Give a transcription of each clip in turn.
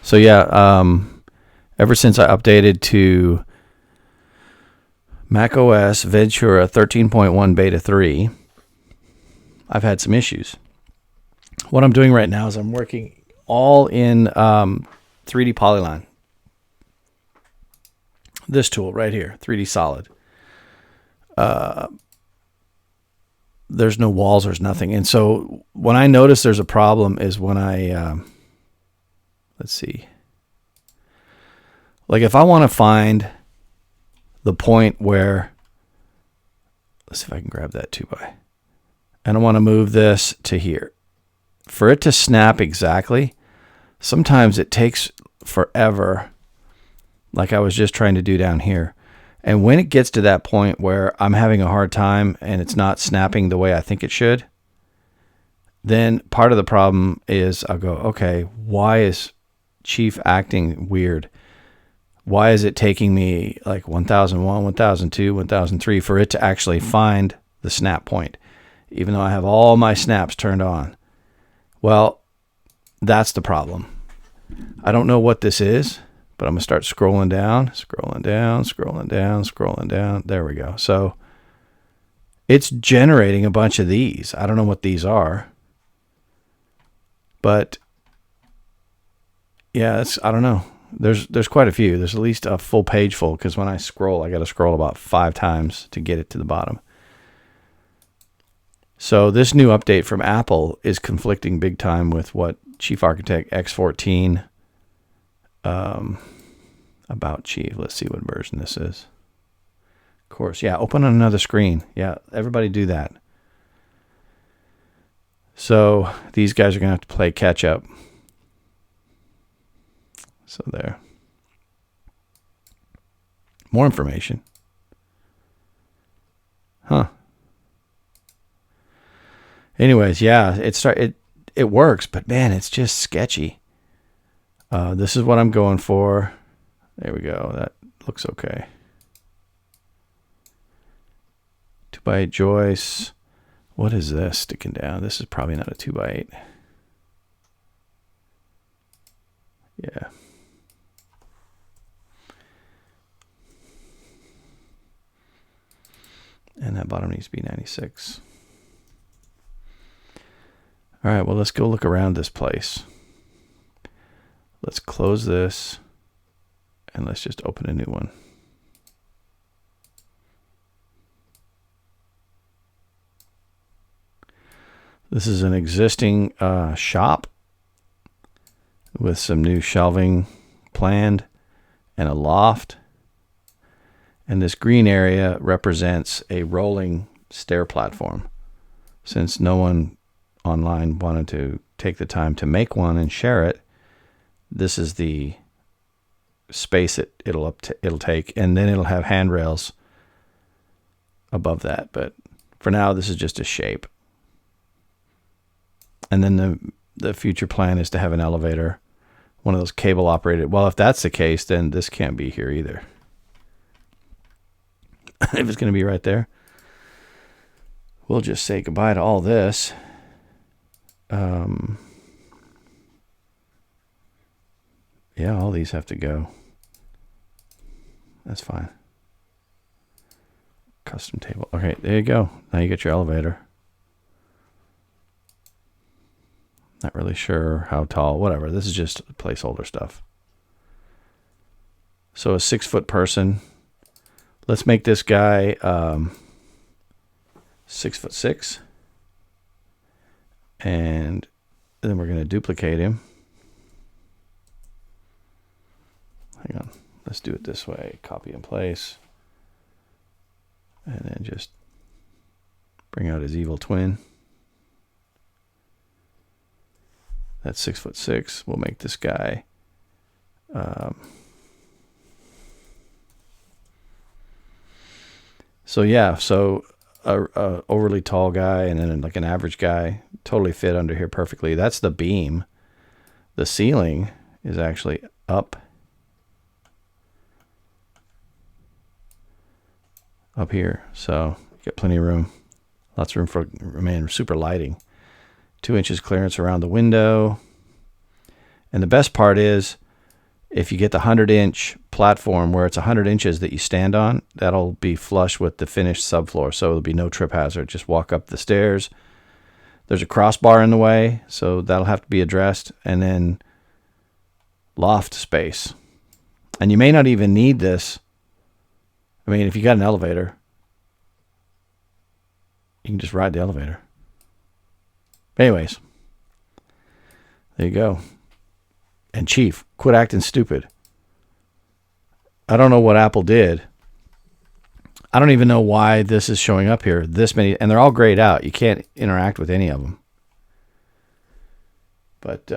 So yeah, ever since I updated to macOS Ventura 13.1 Beta 3, I've had some issues. What I'm doing right now is I'm working all in 3D Polyline. This tool right here, 3D Solid. There's no walls, there's nothing. And so when I notice there's a problem is when I, let's see. Like if I want to find the point where, let's see if I can grab that 2x. And I want to move this to here. For it to snap exactly, sometimes it takes forever, like I was just trying to do down here. And when it gets to that point where I'm having a hard time and it's not snapping the way I think it should, then part of the problem is I'll go, okay, why is Chief acting weird? Why is it taking me like 1001, 1002, 1003 for it to actually find the snap point, even though I have all my snaps turned on? Well, that's the problem. I don't know what this is, but I'm going to start scrolling down, scrolling down, scrolling down, scrolling down. There we go. So it's generating a bunch of these. I don't know what these are, but yeah, I don't know. There's quite a few. There's at least a full page full, because when I scroll, I got to scroll about 5 times to get it to the bottom. So this new update from Apple is conflicting big time with what Chief Architect X14 about Chief. Let's see what version this is. Of course, yeah, open on another screen. Yeah, everybody do that. So these guys are going to have to play catch up. So there. More information. Huh. Anyways, yeah, it works, but man, it's just sketchy. This is what I'm going for. There we go. That looks okay. 2x8 joists. What is this sticking down? This is probably not a 2x8. Yeah. And that bottom needs to be 96. All right, well, let's go look around this place. Let's close this, and let's just open a new one. This is an existing shop with some new shelving planned and a loft. And this green area represents a rolling stair platform. Since no one online wanted to take the time to make one and share it, this is the space it'll take, and then it'll have handrails above that. But for now, this is just a shape. And then the future plan is to have an elevator, one of those cable operated. Well, if that's the case, then this can't be here either. If it's going to be right there, we'll just say goodbye to all this. Yeah, all these have to go. That's fine. Custom table. Okay, there you go. Now you get your elevator. Not really sure how tall, whatever. This is just placeholder stuff. So a 6-foot person. Let's make this guy 6'6", and then we're going to duplicate him. Hang on, let's do it this way. Copy and place, and then just bring out his evil twin. That's 6'6". We'll make this guy so yeah, so a overly tall guy and then like an average guy totally fit under here perfectly. That's the beam. The ceiling is actually up here, so get plenty of room. Lots of room for super lighting. 2 inches clearance around the window. And the best part is if you get the 100-inch platform where it's 100 inches that you stand on, that'll be flush with the finished subfloor, so there'll be no trip hazard. Just walk up the stairs. There's a crossbar in the way, so that'll have to be addressed. And then loft space. And you may not even need this. I mean, if you got an elevator, you can just ride the elevator. Anyways, there you go. And Chief, quit acting stupid. I don't know what Apple did. I don't even know why this is showing up here. This many, and they're all grayed out. You can't interact with any of them. But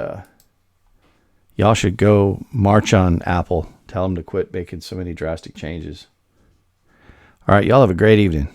y'all should go march on Apple. Tell them to quit making so many drastic changes. All right, y'all have a great evening.